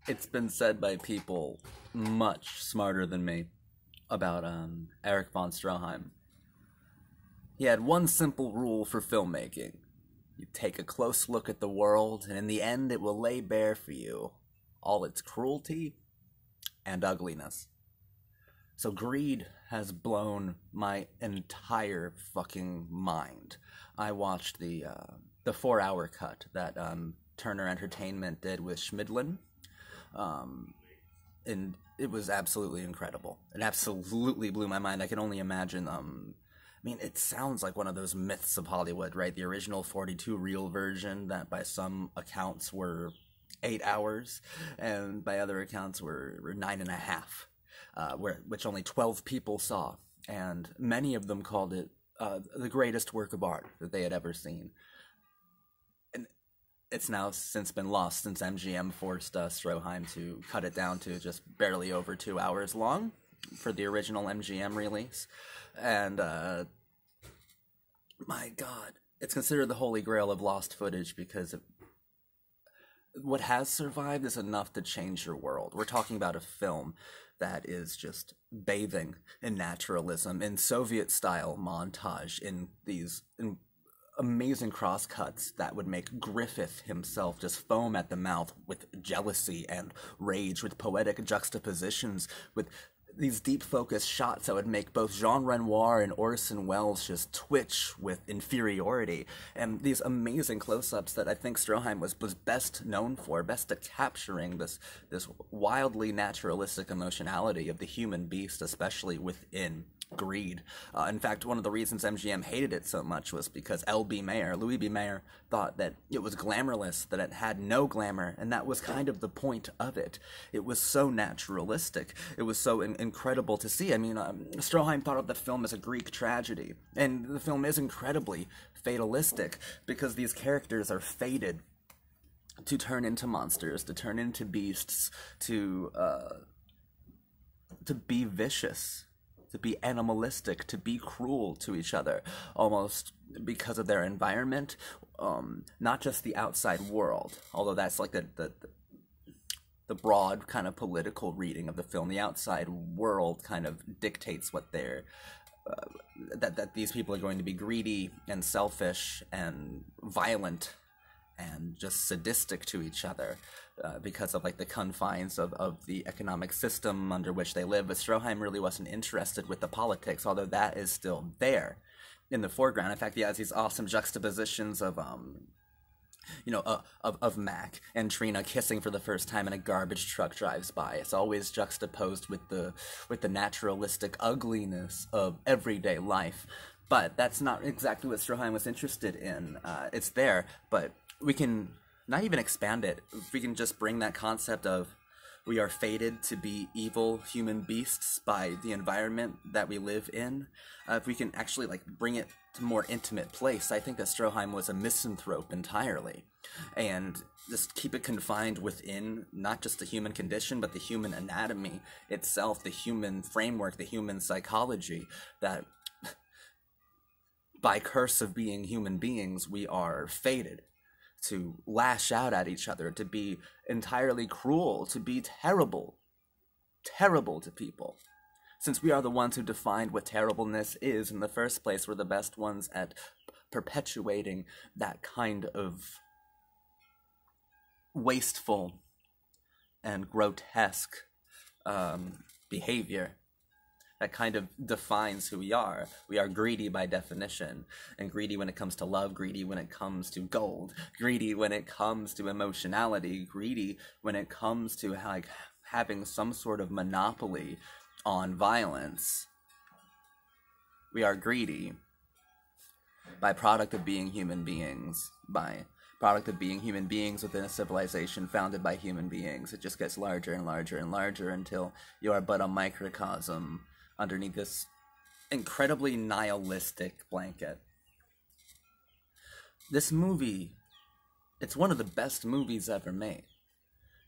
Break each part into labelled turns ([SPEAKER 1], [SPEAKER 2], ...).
[SPEAKER 1] It's been said by people much smarter than me about Erich von Stroheim. He had one simple rule for filmmaking. You take a close look at the world, and in the end it will lay bare for you all its cruelty and ugliness. So Greed has blown my entire fucking mind. I watched the 4 hour cut that Turner Entertainment did with Schmidlin, and it was absolutely incredible. It absolutely blew my mind. I can only imagine. It sounds like one of those myths of Hollywood, right? The original 42 reel version that by some accounts were 8 hours, and by other accounts were 9.5, which only 12 people saw, and many of them called it the greatest work of art that they had ever seen. And it's now since been lost since MGM forced Stroheim to cut it down to just barely over 2 hours long for the original MGM release. And my God, it's considered the holy grail of lost footage because what has survived is enough to change your world. We're talking about a film that is just bathing in naturalism, in Soviet-style montage, in these amazing crosscuts that would make Griffith himself just foam at the mouth with jealousy and rage, with poetic juxtapositions, with these deep focus shots that would make both Jean Renoir and Orson Welles just twitch with inferiority, and these amazing close-ups that I think Stroheim was best known for, best at capturing this wildly naturalistic emotionality of the human beast, especially within Greed. In fact, one of the reasons MGM hated it so much was because Louis B. Mayer, thought that it was glamourless, that it had no glamour, and that was kind of the point of it. It was so naturalistic. It was so incredible to see. Stroheim thought of the film as a Greek tragedy, and the film is incredibly fatalistic because these characters are fated to turn into monsters, to turn into beasts, to be vicious, to be animalistic, to be cruel to each other, almost because of their environment, not just the outside world, although that's like the broad kind of political reading of the film. The outside world kind of dictates what they're, that these people are going to be greedy and selfish and violent and just sadistic to each other because of like the confines of the economic system under which they live. But Stroheim really wasn't interested with the politics, although that is still there in the foreground. In fact, he has these awesome juxtapositions of of Mac and Trina kissing for the first time and a garbage truck drives by. It's always juxtaposed with the naturalistic ugliness of everyday life. But that's not exactly what Stroheim was interested in. It's there, but we can not even expand it. We can just bring that concept of we are fated to be evil human beasts by the environment that we live in. If we can actually bring it to a more intimate place, I think that Stroheim was a misanthrope entirely, and just keep it confined within not just the human condition, but the human anatomy itself, the human framework, the human psychology, that by curse of being human beings, we are fated to lash out at each other, to be entirely cruel, to be terrible to people. Since we are the ones who defined what terribleness is in the first place, we're the best ones at perpetuating that kind of wasteful and grotesque behavior. That kind of defines who we are. We are greedy by definition, and greedy when it comes to love, greedy when it comes to gold, greedy when it comes to emotionality, greedy when it comes to having some sort of monopoly on violence. We are greedy by product of being human beings, by product of being human beings within a civilization founded by human beings. It just gets larger and larger and larger until you are but a microcosm underneath this incredibly nihilistic blanket. This movie, it's one of the best movies ever made,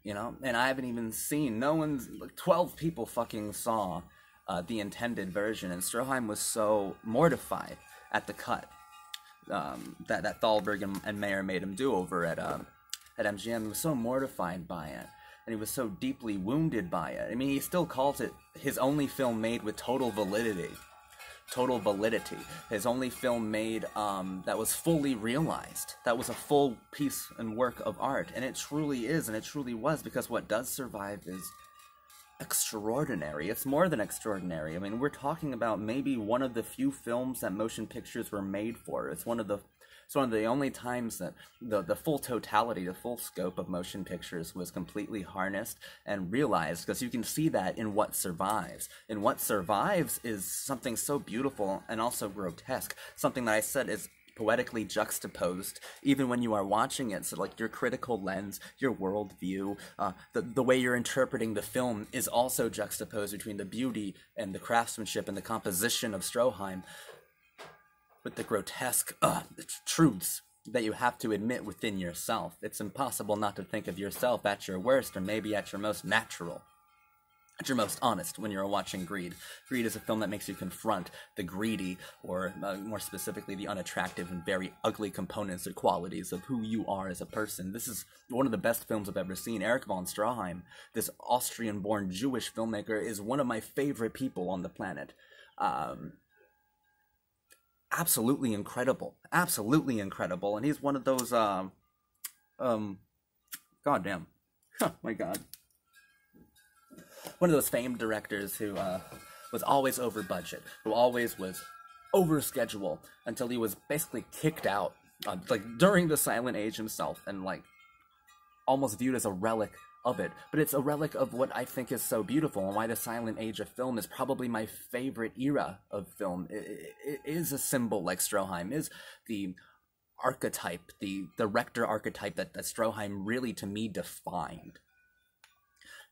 [SPEAKER 1] and I haven't even seen, 12 people fucking saw the intended version, and Stroheim was so mortified at the cut that Thalberg and Mayer made him do over at MGM. He was so mortified by it and he was so deeply wounded by it. I mean, he still calls it his only film made with total validity. Total validity. His only film made that was fully realized. That was a full piece and work of art. And it truly is, and it truly was, because what does survive is extraordinary. It's more than extraordinary. I mean, we're talking about maybe one of the few films that motion pictures were made for. It's one of the only times that the full totality, the full scope of motion pictures was completely harnessed and realized, because you can see that in What Survives. And What Survives is something so beautiful and also grotesque. Something that I said is poetically juxtaposed even when you are watching it. So like your critical lens, your worldview, the way you're interpreting the film is also juxtaposed between the beauty and the craftsmanship and the composition of Stroheim with the grotesque truths that you have to admit within yourself. It's impossible not to think of yourself at your worst, or maybe at your most natural, at your most honest, when you're watching Greed. Greed is a film that makes you confront the greedy, or more specifically, the unattractive and very ugly components or qualities of who you are as a person. This is one of the best films I've ever seen. Erich von Stroheim, this Austrian-born Jewish filmmaker, is one of my favorite people on the planet. Absolutely incredible, and he's one of those, goddamn, oh my god, one of those famed directors who, was always over budget, who always was over schedule, until he was basically kicked out, like, during the Silent Age himself, and, like, almost viewed as a relic of it. But it's a relic of what I think is so beautiful, and why the Silent Age of film is probably my favorite era of film. It is a symbol, like Stroheim is the archetype, the director archetype that Stroheim really, to me, defined.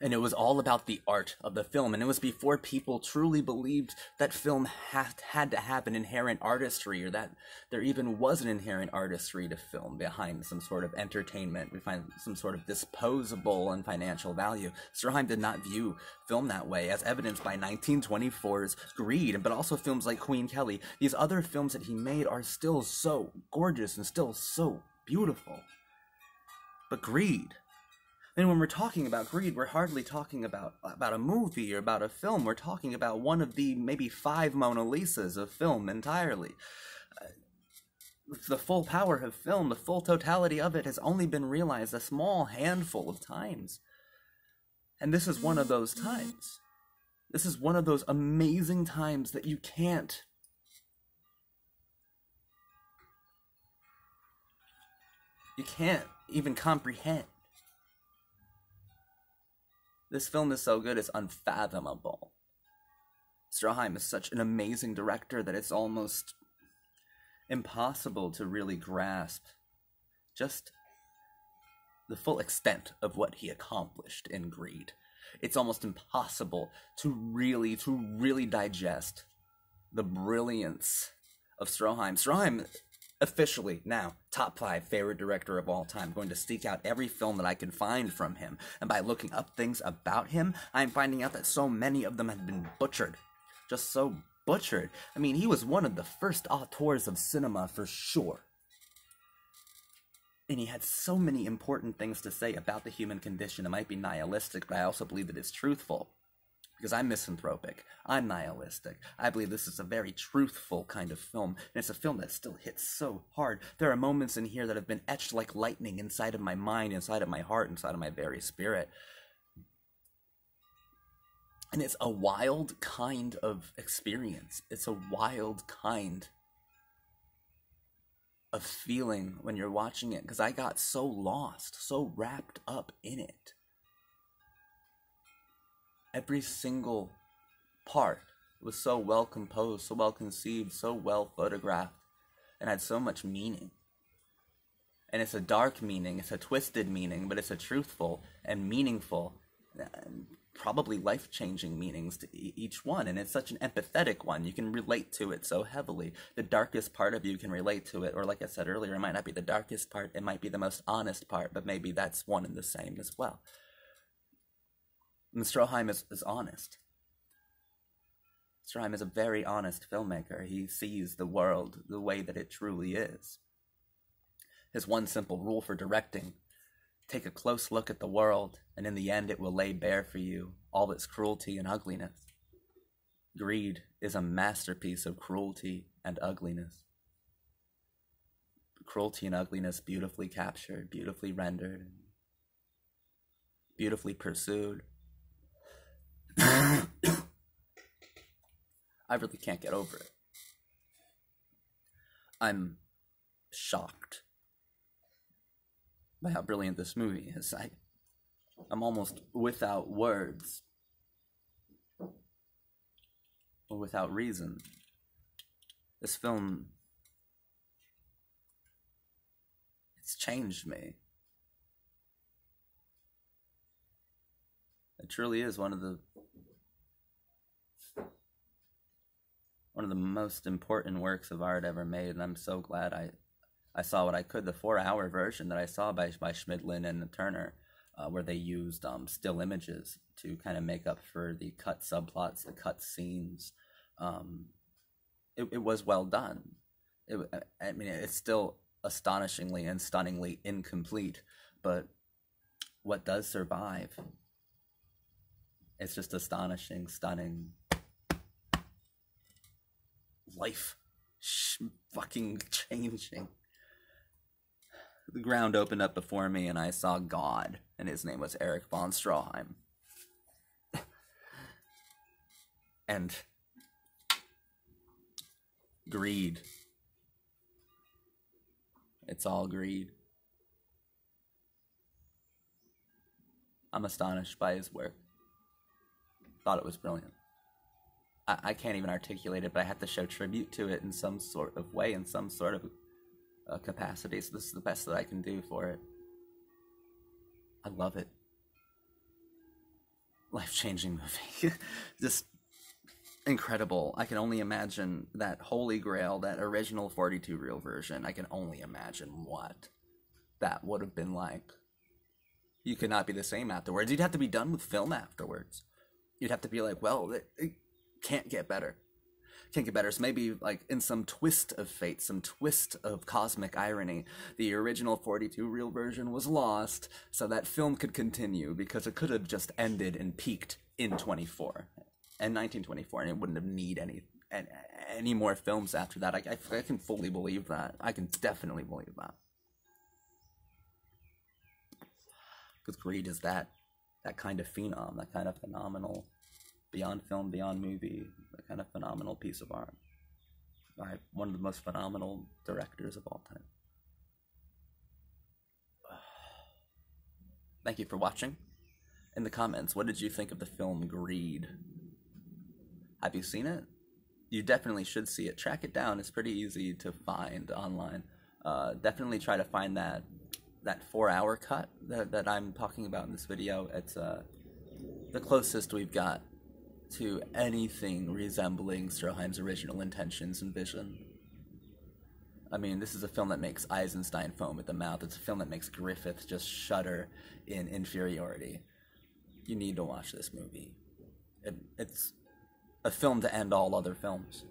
[SPEAKER 1] And it was all about the art of the film, and it was before people truly believed that film had to have an inherent artistry, or that there even was an inherent artistry to film behind some sort of entertainment. We find some sort of disposable and financial value. Stroheim did not view film that way, as evidenced by 1924's Greed, but also films like Queen Kelly. These other films that he made are still so gorgeous and still so beautiful. But Greed, and when we're talking about Greed, we're hardly talking about a movie or about a film. We're talking about one of the maybe 5 Mona Lisas of film entirely. The full power of film, the full totality of it, has only been realized a small handful of times. And this is one of those times. This is one of those amazing times that you can't even comprehend. This film is so good, it's unfathomable. Stroheim is such an amazing director that it's almost impossible to really grasp just the full extent of what he accomplished in Greed. It's almost impossible to really digest the brilliance of Stroheim. Stroheim, officially now, top 5 favorite director of all time. I'm going to seek out every film that I can find from him. And by looking up things about him, I'm finding out that so many of them have been butchered. Just so butchered. I mean, he was one of the first auteurs of cinema for sure. And he had so many important things to say about the human condition. It might be nihilistic, but I also believe that it's truthful. Because I'm misanthropic, I'm nihilistic. I believe this is a very truthful kind of film, and it's a film that still hits so hard. There are moments in here that have been etched like lightning inside of my mind, inside of my heart, inside of my very spirit. And it's a wild kind of experience. It's a wild kind of feeling when you're watching it, because I got so lost, so wrapped up in it. Every single part was so well composed, so well conceived, so well photographed, and had so much meaning. And it's a dark meaning, it's a twisted meaning, but it's a truthful and meaningful, and probably life-changing meanings to each one. And it's such an empathetic one. You can relate to it so heavily. The darkest part of you can relate to it, or like I said earlier, it might not be the darkest part, it might be the most honest part, but maybe that's one and the same as well. And Stroheim is honest. Stroheim is a very honest filmmaker. He sees the world the way that it truly is. His one simple rule for directing Take a close look at the world, and in the end it will lay bare for you all its cruelty and ugliness. Greed is a masterpiece of cruelty and ugliness. Cruelty and ugliness beautifully captured, beautifully rendered, beautifully pursued. I really can't get over it. I'm shocked by how brilliant this movie is. I'm almost without words, or without reason. This film, it's changed me. It truly is one of the most important works of art ever made, and I'm so glad I saw what I could. The 4-hour version that I saw by Schmidlin and Turner, where they used still images to kind of make up for the cut subplots, the cut scenes. It was well done. I mean, it's still astonishingly and stunningly incomplete, but what does survive, it's just astonishing, stunning, life fucking changing. The ground opened up before me and I saw God, and his name was Erich von Stroheim. And greed. It's all greed. I'm astonished by his work. Thought it was brilliant. I can't even articulate it, but I have to show tribute to it in some sort of way, in some sort of capacity, so this is the best that I can do for it. I love it. Life-changing movie. Just incredible. I can only imagine that Holy Grail, that original 42 reel version. I can only imagine what that would have been like. You could not be the same afterwards. You'd have to be done with film afterwards. You'd have to be like, well, it can't get better. Can't get better. So maybe, like, in some twist of fate, some twist of cosmic irony, the original 42 reel version was lost so that film could continue, because it could have just ended and peaked in 1924, and it wouldn't have need any more films after that. I can fully believe that. I can definitely believe that. Because Greed is that kind of phenom, that kind of phenomenal, beyond film, beyond movie, that kind of phenomenal piece of art. By one of the most phenomenal directors of all time. Thank you for watching. In the comments, what did you think of the film Greed? Have you seen it? You definitely should see it. Track it down. It's pretty easy to find online. Definitely try to find that 4-hour cut that I'm talking about in this video. It's the closest we've got to anything resembling Stroheim's original intentions and vision. I mean, this is a film that makes Eisenstein foam at the mouth. It's a film that makes Griffith just shudder in inferiority. You need to watch this movie. It's a film to end all other films.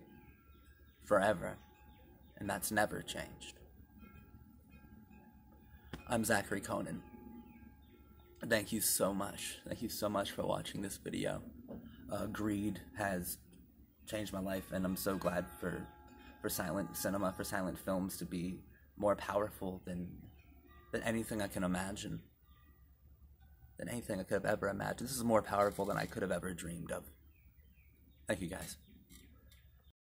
[SPEAKER 1] Forever. And that's never changed. I'm Zachary Conan. Thank you so much. Thank you so much for watching this video. Greed has changed my life, and I'm so glad for silent cinema, for silent films to be more powerful than anything I can imagine. Than anything I could have ever imagined. This is more powerful than I could have ever dreamed of. Thank you, guys.